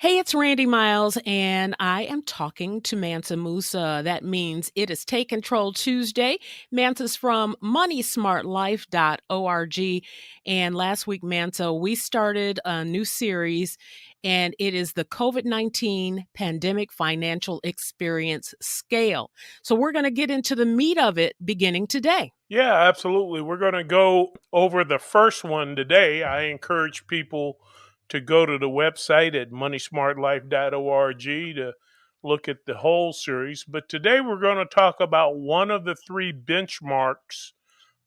Hey, it's Randy Miles, and I am talking to Mansa Musa. That means it is Take Control Tuesday. Mansa's from MoneySmartLife.org. And last week, Mansa, we started a new series, and it is the COVID-19 Pandemic Financial Experience Scale. So we're going to get into the meat of it beginning today. Yeah, absolutely. We're going to go over the first one today. I encourage people to go to the website at MoneySmartLife.org to look at the whole series. But today we're going to talk about one of the three benchmarks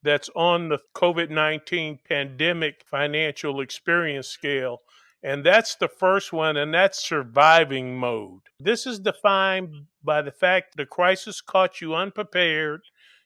that's on the COVID-19 pandemic financial experience scale. And that's the first one, and that's surviving mode. This is defined by the fact the crisis caught you unprepared,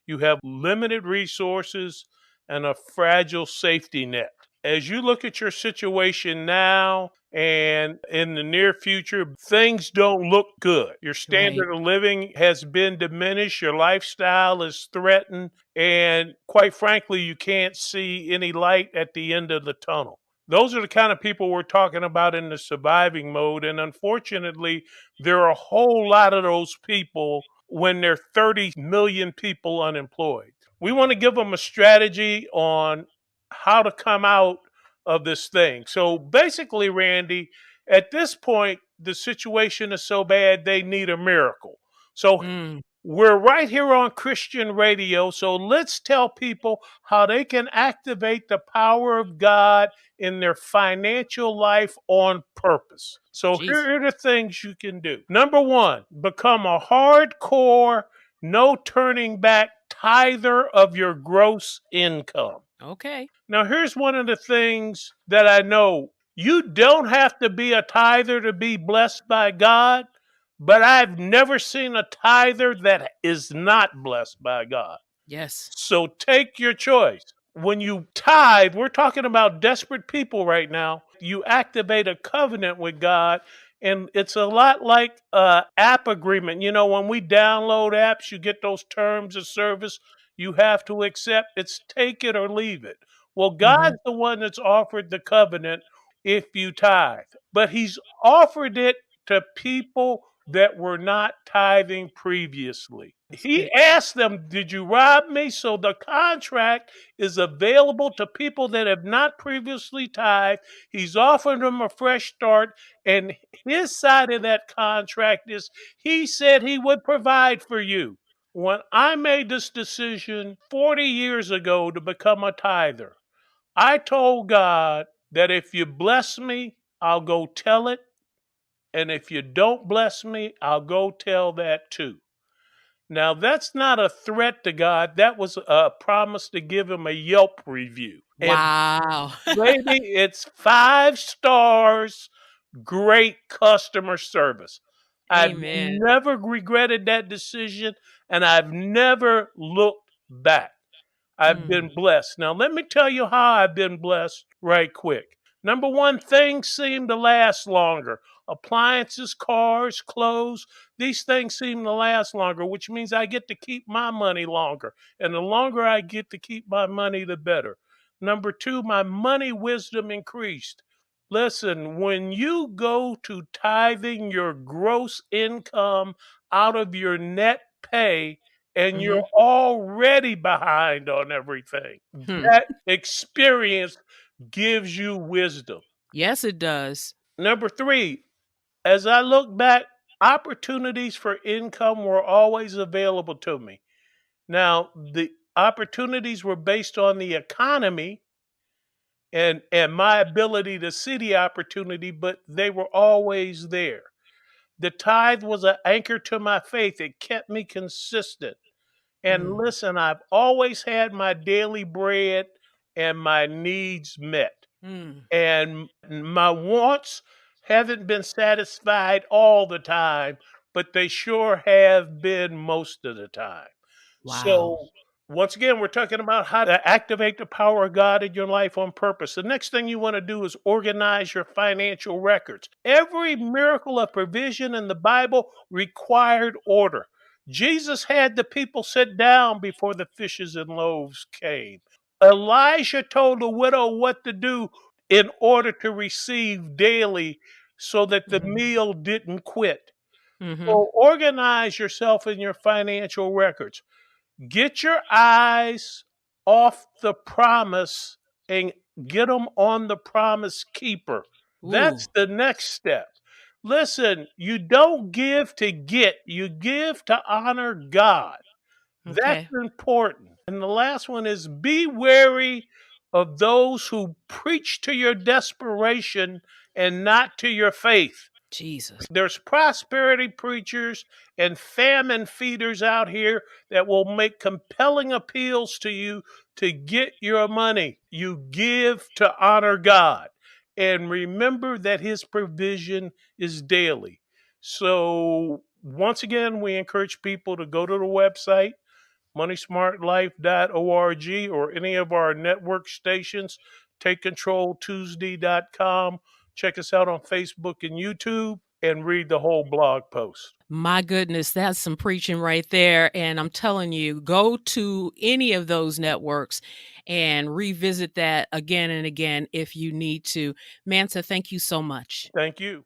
you have limited resources, and a fragile safety net. As you look at your situation now and in the near future, things don't look good. Your Right. standard of living has been diminished, your lifestyle is threatened, and quite frankly, you can't see any light at the end of the tunnel. Those are the kind of people we're talking about in the surviving mode. And unfortunately, there are a whole lot of those people when there are 30 million people unemployed. We want to give them a strategy on how to come out of this thing. So basically, Randy, at this point, the situation is so bad they need a miracle. So Mm, we're right here on Christian radio, so let's tell people how they can activate the power of God in their financial life on purpose. So geez. here are the things you can do. Number one, become a hardcore, no turning back tither of your gross income. Okay. Now, here's one of the things that I know. You don't have to be a tither to be blessed by God, but I've never seen a tither that is not blessed by God. Yes. So take your choice. When you tithe, we're talking about desperate people right now. You activate a covenant with God, and it's a lot like app agreement. You know, when we download apps, you get those terms of service you have to accept. It's take it or leave it. Well, Hmm. God's the one that's offered the covenant if you tithe, but He's offered it to people that were not tithing previously. That's He good. asked them, "Did you rob me?" So the contract is available to people that have not previously tithed. He's offering them a fresh start. And his side of that contract is he said he would provide for you. When I made this decision 40 years ago to become a tither, I told God that if you bless me, I'll go tell it. And if you don't bless me, I'll go tell that too. Now, that's not a threat to God. That was a promise to give him a Yelp review. And Wow. baby, it's 5 stars, great customer service. I've Amen. never regretted that decision, and I've never looked back. I've Mm, been blessed. Now, let me tell you how I've been blessed right quick. Number one, things seem to last longer. Appliances, cars, clothes, these things seem to last longer, which means I get to keep my money longer. And the longer I get to keep my money, the better. Number two, my money wisdom increased. Listen, when you go to tithing your gross income out of your net pay, and mhm, you're already behind on everything, hmm. that experience gives you wisdom. Yes, it does. Number three, as I look back, opportunities for income were always available to me. Now, the opportunities were based on the economy and my ability to see the opportunity, but they were always there. The tithe was an anchor to my faith. It kept me consistent. And Mm, listen, I've always had my daily bread and my needs met. mm. And my wants haven't been satisfied all the time, but they sure have been most of the time. Wow. So, once again, we're talking about how to activate the power of God in your life on purpose. The next thing you want to do is organize your financial records. Every miracle of provision in the Bible required order. Jesus had the people sit down before the fishes and loaves came. Elijah told the widow what to do in order to receive daily so that the Mhm. meal didn't quit. Mhm. So organize yourself in your financial records. Get your eyes off the promise and get them on the promise keeper. Ooh, That's the next step. Listen, you don't give to get, you give to honor God. That's okay. important. And the last one is be wary of those who preach to your desperation and not to your faith. Jesus. There's prosperity preachers and famine feeders out here that will make compelling appeals to you to get your money. You give to honor God. And remember that his provision is daily. So, once again, we encourage people to go to the website, MoneySmartLife.org, or any of our network stations, TakeControlTuesday.com. Check us out on Facebook and YouTube and read the whole blog post. My goodness, that's some preaching right there. And I'm telling you, go to any of those networks and revisit that again and again if you need to. Manta, thank you so much. Thank you.